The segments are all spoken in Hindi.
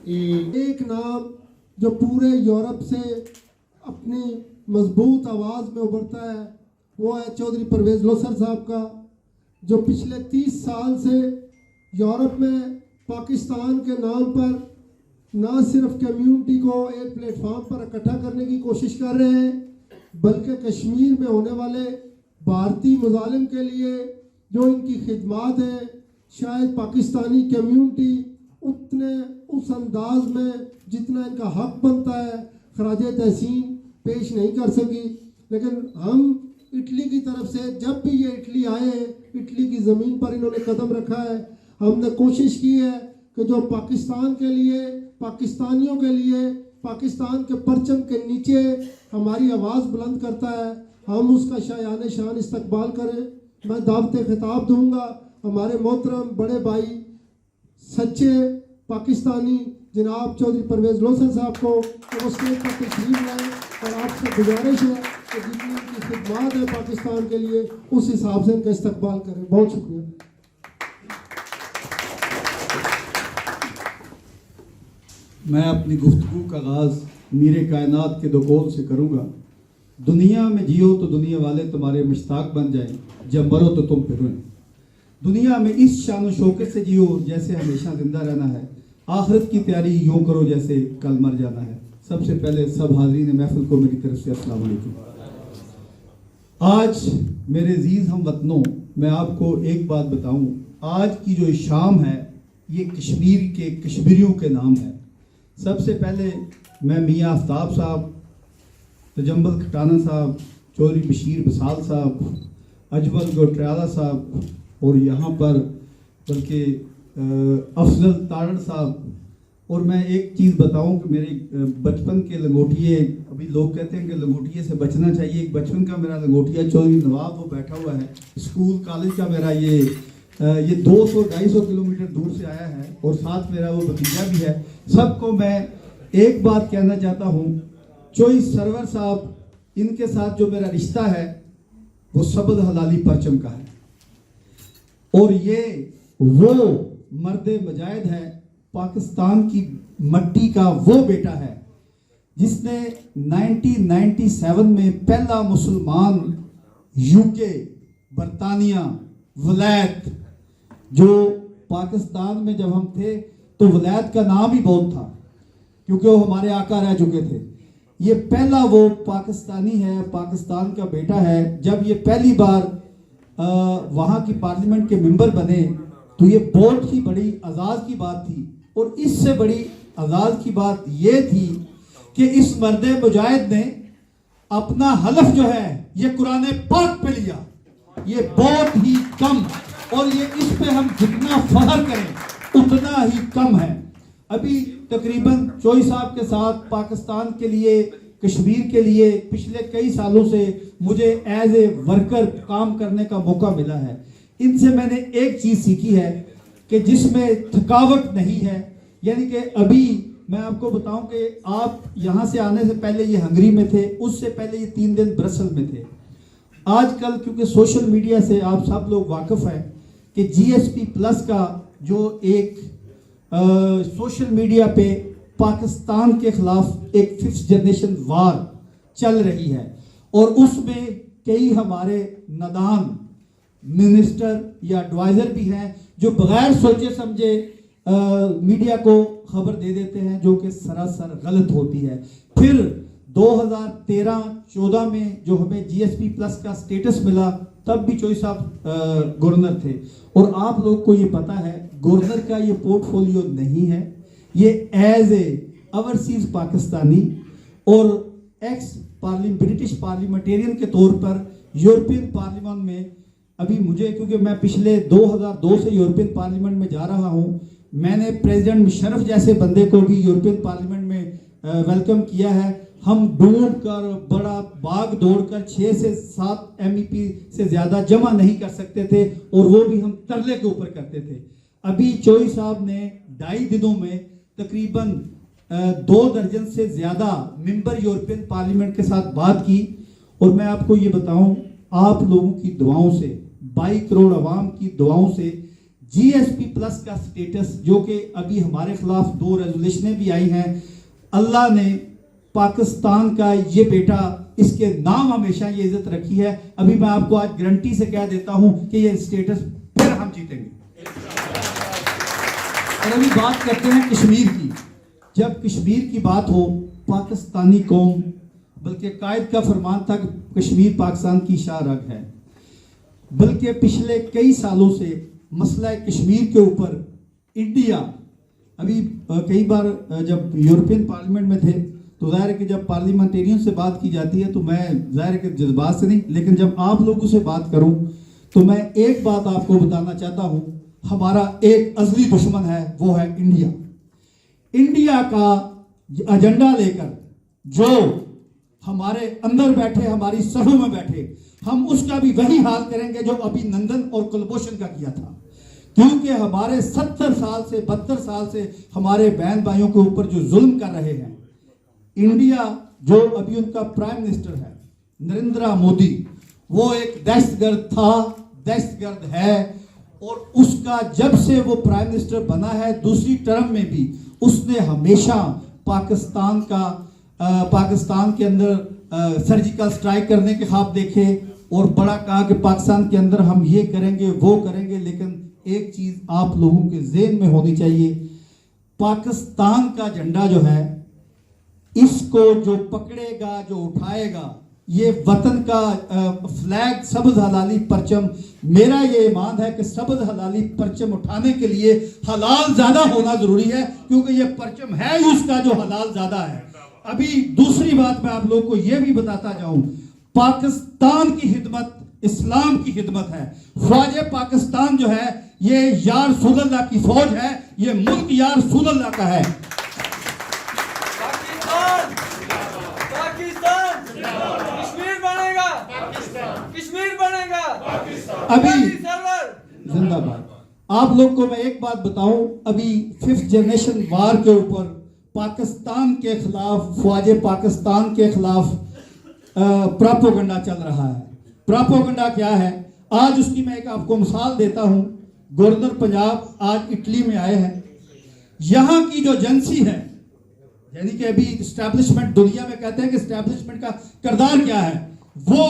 एक नाम जो पूरे यूरोप से अपनी मजबूत आवाज़ में उभरता है वो है चौधरी परवेज़ लोसर साहब का, जो पिछले 30 साल से यूरोप में पाकिस्तान के नाम पर ना सिर्फ कम्युनिटी को एक प्लेटफॉर्म पर इकट्ठा करने की कोशिश कर रहे हैं, बल्कि कश्मीर में होने वाले भारतीय मुजालिम के लिए जो इनकी खिदमात है, शायद पाकिस्तानी कम्युनिटी उतने उस अंदाज में जितना इनका हक बनता है खराज तहसीन पेश नहीं कर सकी। लेकिन हम इटली की तरफ से जब भी ये इटली आए हैं, इटली की ज़मीन पर इन्होंने कदम रखा है, हमने कोशिश की है कि जो पाकिस्तान के लिए, पाकिस्तानियों के लिए, पाकिस्तान के परचम के नीचे हमारी आवाज़ बुलंद करता है, हम उसका शायान शान इस्तकबाल करें। मैं दावत खिताब दूंगा हमारे मोहतरम बड़े भाई सच्चे पाकिस्तानी जनाब चौधरी परवेज़ लोसर साहब को, वो स्टेज पर तशरीफ लाएँ और आपसे गुजारिश है कि जितनी उनकी खिदमत है पाकिस्तान के लिए उस हिसाब से इनका इस्तकबाल करें। बहुत शुक्रिया। मैं अपनी गुफ्तगू का आगाज़ मीरे कायनात के दो कौल से करूँगा। दुनिया में जियो तो दुनिया वाले तुम्हारे मुश्ताक बन जाएं, जब मरो तो तुम पे रोएं। दुनिया में इस शान शौकत से जियो जैसे हमेशा जिंदा रहना है, आखिरत की तैयारी यूँ करो जैसे कल मर जाना है। सबसे पहले सब हाज़रीन महफिल को मेरी तरफ से अस्सलाम वालेकुम। आज मेरे अजीज़ हम वतनों, मैं आपको एक बात बताऊं, आज की जो शाम है ये कश्मीर के कश्मीरियों के नाम है। सबसे पहले मैं मियाँ आफ्ताब साहब, तजम्बल खटाना साहब, चौधरी बशीर बसाल साहब, अजमल गोटरियाला साहब और यहाँ पर बल्कि अफजल तारड़ साहब, और मैं एक चीज़ बताऊं कि मेरे बचपन के लंगोटिए, अभी लोग कहते हैं कि लंगोटिए से बचना चाहिए, एक बचपन का मेरा लंगोटिया चौधरी नवाब वो बैठा हुआ है, स्कूल कॉलेज का मेरा ये 200-250 किलोमीटर दूर से आया है और साथ मेरा वो भतीजा भी है। सबको मैं एक बात कहना चाहता हूँ, चोई सरवर साहब, इनके साथ जो मेरा रिश्ता है वो सबद हलाली परचम का है और ये वो मर्द मजाहिद है, पाकिस्तान की मट्टी का वो बेटा है जिसने 1997 में पहला मुसलमान यूके, बरतानिया, वलायत, जो पाकिस्तान में जब हम थे तो वलायत का नाम ही बहुत था क्योंकि वो हमारे आका रह चुके थे। ये पहला वो पाकिस्तानी है, पाकिस्तान का बेटा है। जब ये पहली बार वहाँ की पार्लियामेंट के मेंबर बने तो ये बहुत ही बड़ी आज़ाद की बात थी और इससे बड़ी आज़ाद की बात ये थी कि इस मर्द मुजाहिद ने अपना हलफ जो है ये कुरान पाक पे लिया। ये बहुत ही कम, और ये इस पे हम जितना फख्र करें उतना ही कम है। अभी तकरीबन चोई साहब के साथ पाकिस्तान के लिए, कश्मीर के लिए पिछले कई सालों से मुझे एज ए वर्कर काम करने का मौका मिला है। इनसे मैंने एक चीज़ सीखी है कि जिसमें थकावट नहीं है। यानी कि अभी मैं आपको बताऊं कि आप यहाँ से आने से पहले ये हंगरी में थे, उससे पहले ये 3 दिन ब्रसल में थे। आजकल क्योंकि सोशल मीडिया से आप सब लोग वाकिफ़ हैं कि GSP प्लस का जो एक सोशल मीडिया पे पाकिस्तान के खिलाफ एक 5th जनरेशन वार चल रही है और उसमें कई हमारे नादान मिनिस्टर या एडवाइज़र भी हैं जो बगैर सोचे समझे मीडिया को खबर दे देते हैं जो कि सरासर गलत होती है। फिर 2013-14 में जो हमें GSP प्लस का स्टेटस मिला तब भी चोई साहब गवर्नर थे और आप लोग को ये पता है गवर्नर का ये पोर्टफोलियो नहीं है, ये एज ए ओवरसीज पाकिस्तानी और ब्रिटिश पार्लियामेंटेरियन के तौर पर यूरोपियन पार्लियामेंट में, अभी मुझे क्योंकि मैं पिछले 2002 से यूरोपियन पार्लियामेंट में जा रहा हूँ, मैंने प्रेसिडेंट मुशर्रफ जैसे बंदे को भी यूरोपियन पार्लियामेंट में वेलकम किया है। हम ढूंढ कर बड़ा भाग दौड़कर 6 से 7 MEP से ज़्यादा जमा नहीं कर सकते थे और वो भी हम तरले के ऊपर करते थे। अभी चोई साहब ने 2.5 दिनों में तकरीबन 2 दर्जन से ज़्यादा मेंबर यूरोपियन पार्लियामेंट के साथ बात की और मैं आपको ये बताऊं, आप लोगों की दुआओं से, 22 करोड़ अवाम की दुआओं से जीएसपी प्लस का स्टेटस, जो कि अभी हमारे खिलाफ 2 रेजोल्यूशनें भी आई हैं, अल्लाह ने पाकिस्तान का ये बेटा, इसके नाम हमेशा ये इज्जत रखी है। अभी मैं आपको आज गारंटी से कह देता हूं कि ये स्टेटस फिर हम जीतेंगे। और अभी बात करते हैं कश्मीर की। जब कश्मीर की बात हो, पाकिस्तानी कौम, बल्कि कायद का फरमान था कि कश्मीर पाकिस्तान की शाह रग है, बल्कि पिछले कई सालों से मसला कश्मीर के ऊपर इंडिया, अभी कई बार जब यूरोपियन पार्लियामेंट में थे तो जाहिर है कि जब पार्लियामेंटेरियन से बात की जाती है तो मैं जाहिर है कि जज्बात से नहीं, लेकिन जब आप लोगों से बात करूं तो मैं एक बात आपको बताना चाहता हूं, हमारा एक अज़ली दुश्मन है, वो है इंडिया। इंडिया का एजेंडा लेकर जो हमारे अंदर बैठे, हमारी सभा में बैठे, हम उसका भी वही हाल करेंगे जो अभिनंदन और कुलभूषण का किया था। क्योंकि हमारे 70 साल से 72 साल से हमारे बहन भाइयों के ऊपर जो जुल्म कर रहे हैं, इंडिया जो अभी उनका प्राइम मिनिस्टर है नरेंद्र मोदी, वो एक दहशतगर्द था, दहशतगर्द है, और उसका जब से वो प्राइम मिनिस्टर बना है, दूसरी टर्म में भी उसने हमेशा पाकिस्तान के अंदर सर्जिकल स्ट्राइक करने के ख्वाब देखे और बड़ा कहा कि पाकिस्तान के अंदर हम ये करेंगे वो करेंगे। लेकिन एक चीज आप लोगों के ज़हन में होनी चाहिए, पाकिस्तान का झंडा जो है, इसको जो पकड़ेगा, जो उठाएगा, ये वतन का फ्लैग, सबज हलाली परचम, मेरा ये ईमान है कि सबज हलाली परचम उठाने के लिए हलाल ज्यादा होना जरूरी है, क्योंकि ये परचम है ही उसका जो हलाल ज्यादा है। अभी दूसरी बात मैं आप लोगों को यह भी बताता जाऊं, पाकिस्तान की खिदमत इस्लाम की खिदमत है। फौज पाकिस्तान जो है ये यार रसूलुल्लाह की फौज है, ये मुल्क यार रसूलुल्लाह का है। कश्मीर बनेगा, कश्मीर बनेगा, अभी जिंदाबाद। आप लोग को मैं एक बात बताऊं, अभी 5th जनरेशन वार के ऊपर पाकिस्तान के खिलाफ, फौज पाकिस्तान के खिलाफ प्रोपेगेंडा चल रहा है। प्रोपेगेंडा क्या है, आज उसकी मैं एक आपको मिसाल देता हूं। गवर्नर पंजाब आज इटली में आए हैं, यहां की जो एजेंसी है, यानी कि अभी इस्टेब्लिशमेंट, दुनिया में कहते हैं कि इस्टेब्लिशमेंट का किरदार क्या है, वो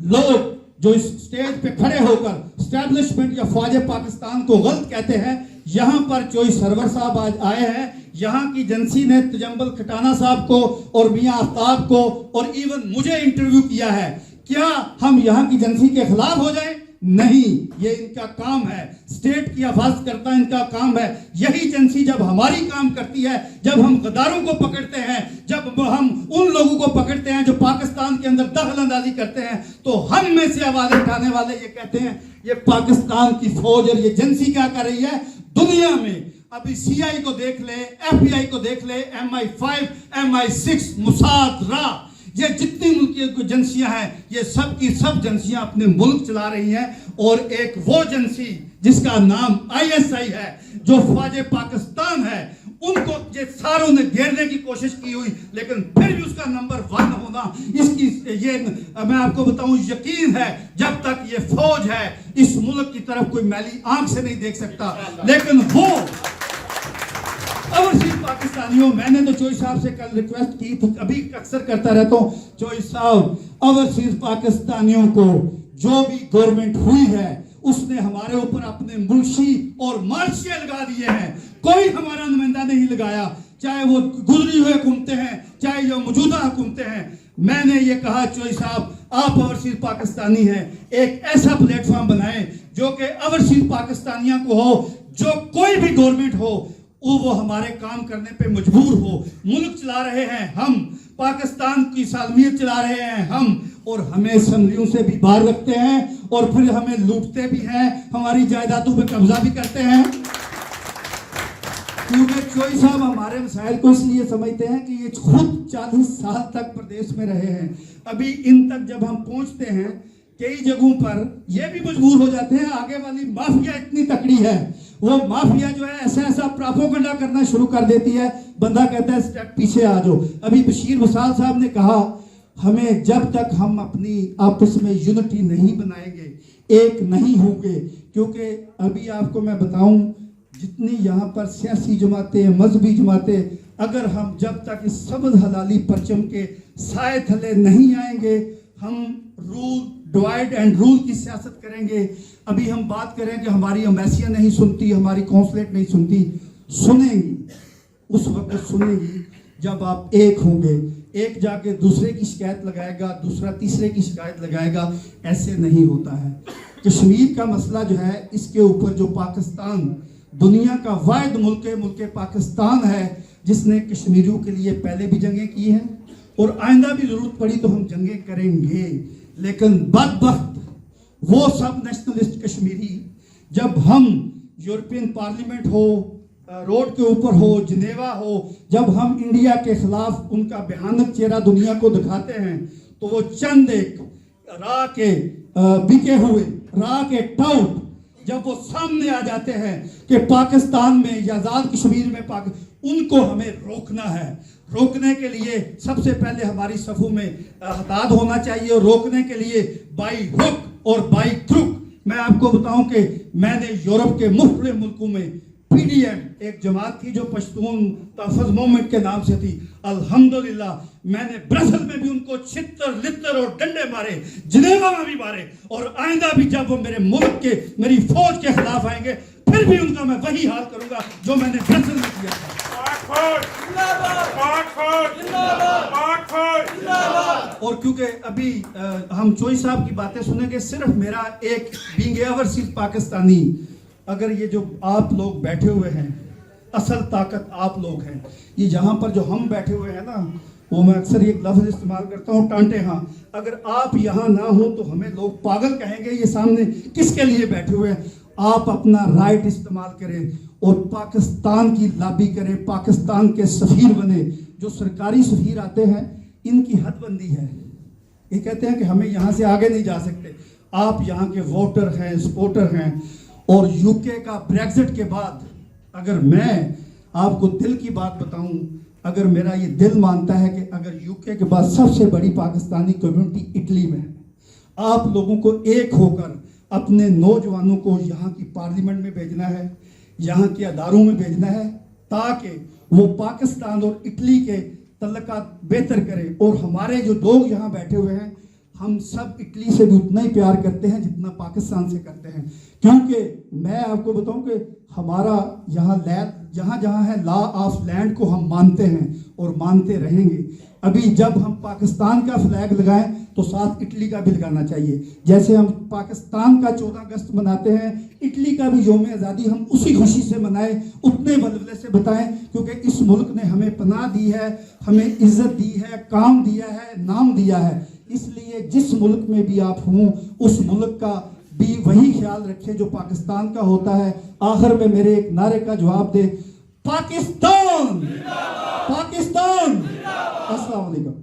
लोग जो इस स्टेज पे खड़े होकर इस्टेब्लिशमेंट या फौज पाकिस्तान को गलत कहते हैं, यहां पर चोई सरवर साहब आज आए हैं। यहां की एजेंसी ने तजम्बल खटाना साहब को और मियां आफ्ताब को और इवन मुझे इंटरव्यू किया है। क्या हम यहां की एजेंसी के खिलाफ हो जाएं? नहीं, ये इनका काम है, स्टेट की हिफाजत करता इनका काम है। यही एजेंसी जब हमारी काम करती है, जब हम गद्दारों को पकड़ते हैं, जब हम उन लोगों को पकड़ते हैं जो पाकिस्तान के अंदर दखल अंदाजी करते हैं, तो हम में से आवाज उठाने वाले ये कहते हैं ये पाकिस्तान की फौज और ये एजेंसी क्या कर रही है दुनिया में। अभी सीआई को देख ले, एफबीआई को देख ले, MI5, MI6, मुसाद, रा, ये जितनी मुल्की एजेंसियां हैं, ये सब की सब एजेंसियां अपने मुल्क चला रही हैं। और एक वो एजेंसी जिसका नाम ISI है, जो फौज पाकिस्तान है, उनको ये सारों ने घेरने की कोशिश की हुई, लेकिन फिर भी उसका नंबर 1 होना, इसकी ये मैं आपको बताऊं यकीन है, जब तक ये फौज है इस मुल्क की तरफ कोई मैली आंख से नहीं देख सकता। लेकिन वो ओवरसीज पाकिस्तानियों, मैंने तो चोई साहब से कल रिक्वेस्ट की थी, अभी अक्सर करता रहता हूं, चोई साहब ओवरसीज पाकिस्तानियों को जो भी गवर्नमेंट हुई है उसने हमारे ऊपर अपने मुंशी और मार्शिया लगा दिए हैं, कोई हमारा नुमाइंदा नहीं लगाया, चाहे वो गुजरी हुए हुकूमतें हैं, चाहे जो मौजूदा हुकूमतें हैं। मैंने ये कहा चोई साहब, आप ओवरसीज पाकिस्तानी हैं, एक ऐसा प्लेटफॉर्म बनाएं जो कि ओवरसीज पाकिस्तानियों को हो, जो कोई भी गवर्नमेंट हो वो हमारे काम करने पे मजबूर हो। मुल्क चला रहे हैं हम, पाकिस्तान की सालमियत चला रहे हैं हम, और हमें असम्बलियों से भी बाहर रखते हैं और फिर हमें लूटते भी हैं, हमारी जायदादों पे कब्जा भी करते हैं। क्योंकि चोई साहब हमारे मसाइल को इसलिए समझते हैं कि ये खुद 40 साल तक प्रदेश में रहे हैं। अभी इन तक जब हम पहुंचते हैं कई जगहों पर ये भी मजबूर हो जाते हैं, आगे वाली माफिया इतनी तकड़ी है, वो माफिया जो है ऐसा ऐसा प्रोपेगेंडा करना शुरू कर देती है, बंदा कहता है स्टेप पीछे आ जाओ। अभी बशीर वसाल साहब ने कहा, हमें जब तक हम अपनी आपस में यूनिटी नहीं बनाएंगे, एक नहीं होंगे। क्योंकि अभी आपको मैं बताऊं, जितनी यहाँ पर सियासी जमातें, मजहबी जमातें, अगर हम जब तक इस सबज हलाली परचम के साए थले नहीं आएंगे, हम रूल डिवाइड एंड रूल की सियासत करेंगे। अभी हम बात करें कि हमारी एम्बेसियां नहीं सुनती, हमारी कौंसलेट नहीं सुनती, सुनेंगी, उस वक्त सुनेंगी जब आप एक होंगे। एक जाके दूसरे की शिकायत लगाएगा, दूसरा तीसरे की शिकायत लगाएगा, ऐसे नहीं होता है। कश्मीर का मसला जो है, इसके ऊपर जो पाकिस्तान दुनिया का वाहिद मुल्क पाकिस्तान है जिसने कश्मीरियों के लिए पहले भी जंगें की हैं और आइंदा भी जरूरत पड़ी तो हम जंगें करेंगे। लेकिन बदबख्त वो सब नेशनलिस्ट कश्मीरी, जब हम यूरोपियन पार्लियामेंट हो, रोड के ऊपर हो, जिनेवा हो, जब हम इंडिया के खिलाफ उनका भयानक चेहरा दुनिया को दिखाते हैं, तो वो चंद एक राह के बिके हुए राह के टाउट जब वो सामने आ जाते हैं कि पाकिस्तान में या आजाद कश्मीर में उनको हमें रोकना है। रोकने के लिए सबसे पहले हमारी सफों में हताद होना चाहिए और रोकने के लिए बाई हुक और बाई क्रुक। मैं आपको बताऊं कि मैंने यूरोप के मुख्तलिफ मुल्कों में पीडीएम एक जमात थी जो पश्तून तहफ़्फ़ुज़ मूवमेंट के नाम से थी, अल्हम्दुलिल्लाह मैंने ब्रसल में भी उनको छितर लितर और डंडे मारे, जिनेवा में भी मारे, और आइंदा भी जब वो मेरे मुल्क के, मेरी फौज के खिलाफ आएंगे, फिर भी उनका मैं वही हाल करूंगा जो मैंने ब्रसल में किया था। और क्योंकि अभी हम चोई साहब की बातें सुनेंगे, सिर्फ मेरा एक बीइंग ओवरसीज पाकिस्तानी, अगर ये जो आप लोग बैठे हुए हैं, असल ताकत आप लोग हैं। ये जहाँ पर जो हम बैठे हुए हैं ना, वो मैं अक्सर ये लफ्ज़ इस्तेमाल करता हूँ, टांटे। हाँ, अगर आप यहाँ ना हो तो हमें लोग पागल कहेंगे, ये सामने किसके लिए बैठे हुए हैं। आप अपना राइट इस्तेमाल करें और पाकिस्तान की लॉबी करें, पाकिस्तान के सफ़ीर बने। जो सरकारी सफ़ीर आते हैं, इनकी हदबंदी है, ये कहते हैं कि हमें यहाँ से आगे नहीं जा सकते। आप यहाँ के वोटर हैं, सपोर्टर हैं, और यूके का ब्रेक्जिट के बाद, अगर मैं आपको दिल की बात बताऊं, अगर मेरा ये दिल मानता है कि अगर यूके के बाद सबसे बड़ी पाकिस्तानी कम्युनिटी इटली में है, आप लोगों को एक होकर अपने नौजवानों को यहाँ की पार्लियामेंट में भेजना है, यहाँ के अदारों में भेजना है, ताकि वो पाकिस्तान और इटली के तल्लुकात बेहतर करें। और हमारे जो लोग यहाँ बैठे हुए हैं, हम सब इटली से भी उतना ही प्यार करते हैं जितना पाकिस्तान से करते हैं। क्योंकि मैं आपको बताऊं कि हमारा यहाँ जहाँ जहाँ है लॉ ऑफ लैंड को हम मानते हैं और मानते रहेंगे। अभी जब हम पाकिस्तान का फ्लैग लगाएं तो साथ इटली का भी लगाना चाहिए। जैसे हम पाकिस्तान का 14 अगस्त मनाते हैं, इटली का भी यौम आज़ादी हम उसी खुशी से मनाएं, उतने वल्वले से बताएं, क्योंकि इस मुल्क ने हमें पनाह दी है, हमें इज्जत दी है, काम दिया है, नाम दिया है। इसलिए जिस मुल्क में भी आप हों, उस मुल्क का भी वही ख्याल रखें जो पाकिस्तान का होता है। आखिर में मेरे एक नारे का जवाब दे, पाकिस्तान, पाकिस्तान। अस्सलाम वालेकुम।